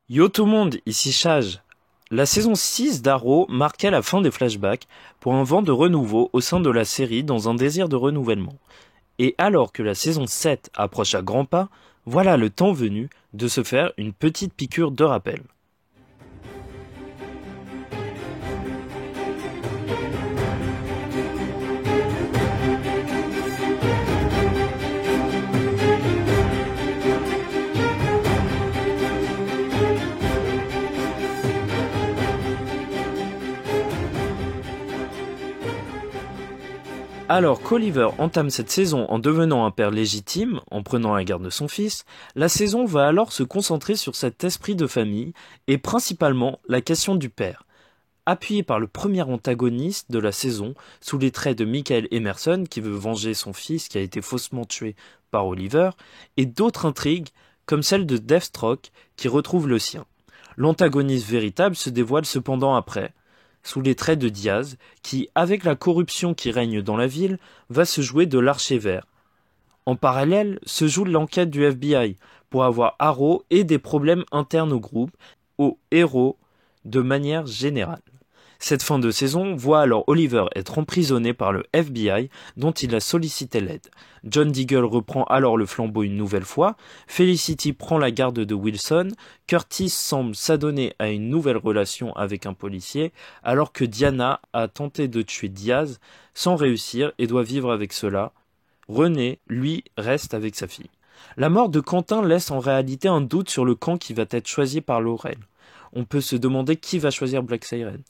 Yo tout le monde, ici Chage. La saison 6 d'Arrow marquait la fin des flashbacks pour un vent de renouveau au sein de la série dans un désir de renouvellement. Et alors que la saison 7 approche à grands pas, voilà le temps venu de se faire une petite piqûre de rappel. Alors qu'Oliver entame cette saison en devenant un père légitime, en prenant la garde de son fils, la saison va alors se concentrer sur cet esprit de famille et principalement la question du père. Appuyé par le premier antagoniste de la saison, sous les traits de Michael Emerson qui veut venger son fils qui a été faussement tué par Oliver, et d'autres intrigues comme celle de Deathstroke qui retrouve le sien. L'antagoniste véritable se dévoile cependant après, sous les traits de Diaz, qui, avec la corruption qui règne dans la ville, va se jouer de l'archer vert. En parallèle, se joue l'enquête du FBI, pour avoir Arrow et des problèmes internes au groupe, aux héros, de manière générale. Cette fin de saison voit alors Oliver être emprisonné par le FBI dont il a sollicité l'aide. John Diggle reprend alors le flambeau une nouvelle fois, Felicity prend la garde de Wilson, Curtis semble s'adonner à une nouvelle relation avec un policier, alors que Diana a tenté de tuer Diaz sans réussir et doit vivre avec cela. René, lui, reste avec sa fille. La mort de Quentin laisse en réalité un doute sur le camp qui va être choisi par Laurel. On peut se demander qui va choisir Black Siren.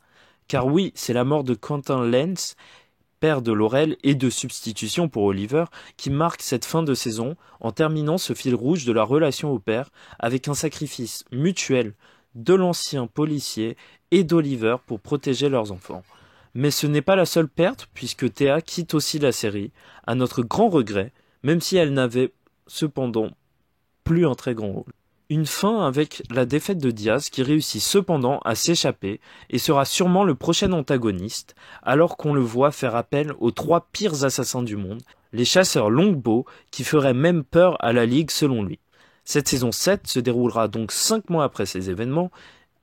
Car oui, c'est la mort de Quentin Lance, père de Laurel et de substitution pour Oliver, qui marque cette fin de saison en terminant ce fil rouge de la relation au père avec un sacrifice mutuel de l'ancien policier et d'Oliver pour protéger leurs enfants. Mais ce n'est pas la seule perte puisque Thea quitte aussi la série, à notre grand regret, même si elle n'avait cependant plus un très grand rôle. Une fin avec la défaite de Diaz qui réussit cependant à s'échapper et sera sûrement le prochain antagoniste alors qu'on le voit faire appel aux 3 pires assassins du monde, les chasseurs Longbow qui feraient même peur à la Ligue selon lui. Cette saison 7 se déroulera donc 5 mois après ces événements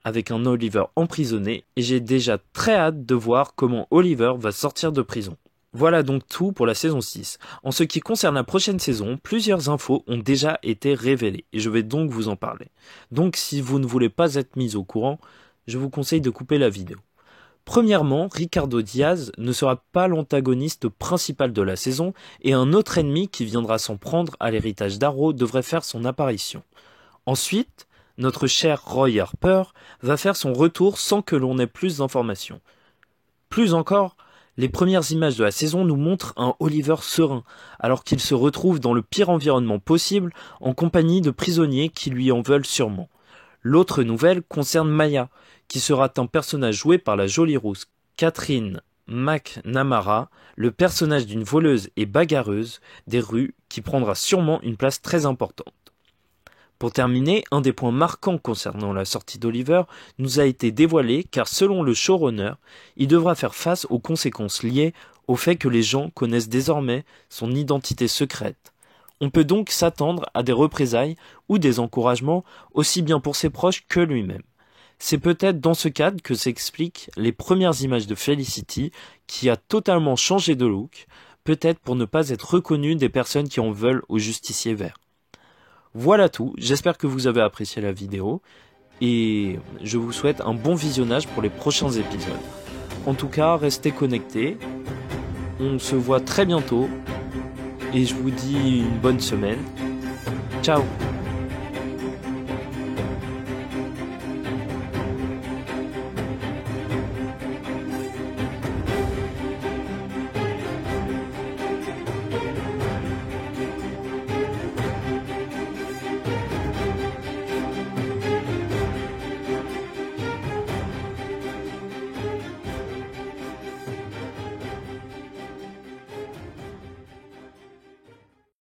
avec un Oliver emprisonné et j'ai déjà très hâte de voir comment Oliver va sortir de prison. Voilà donc tout pour la saison 6. En ce qui concerne la prochaine saison, plusieurs infos ont déjà été révélées et je vais donc vous en parler. Donc si vous ne voulez pas être mis au courant, je vous conseille de couper la vidéo. Premièrement, Ricardo Diaz ne sera pas l'antagoniste principal de la saison et un autre ennemi qui viendra s'en prendre à l'héritage d'Arrow devrait faire son apparition. Ensuite, notre cher Roy Harper va faire son retour sans que l'on ait plus d'informations. Plus encore, les premières images de la saison nous montrent un Oliver serein, alors qu'il se retrouve dans le pire environnement possible, en compagnie de prisonniers qui lui en veulent sûrement. L'autre nouvelle concerne Maya, qui sera un personnage joué par la jolie rousse Catherine McNamara, le personnage d'une voleuse et bagarreuse des rues qui prendra sûrement une place très importante. Pour terminer, un des points marquants concernant la sortie d'Oliver nous a été dévoilé car selon le showrunner, il devra faire face aux conséquences liées au fait que les gens connaissent désormais son identité secrète. On peut donc s'attendre à des représailles ou des encouragements aussi bien pour ses proches que lui-même. C'est peut-être dans ce cadre que s'expliquent les premières images de Felicity qui a totalement changé de look, peut-être pour ne pas être reconnue des personnes qui en veulent au justicier vert. Voilà tout, j'espère que vous avez apprécié la vidéo et je vous souhaite un bon visionnage pour les prochains épisodes. En tout cas, restez connectés, on se voit très bientôt et je vous dis une bonne semaine. Ciao!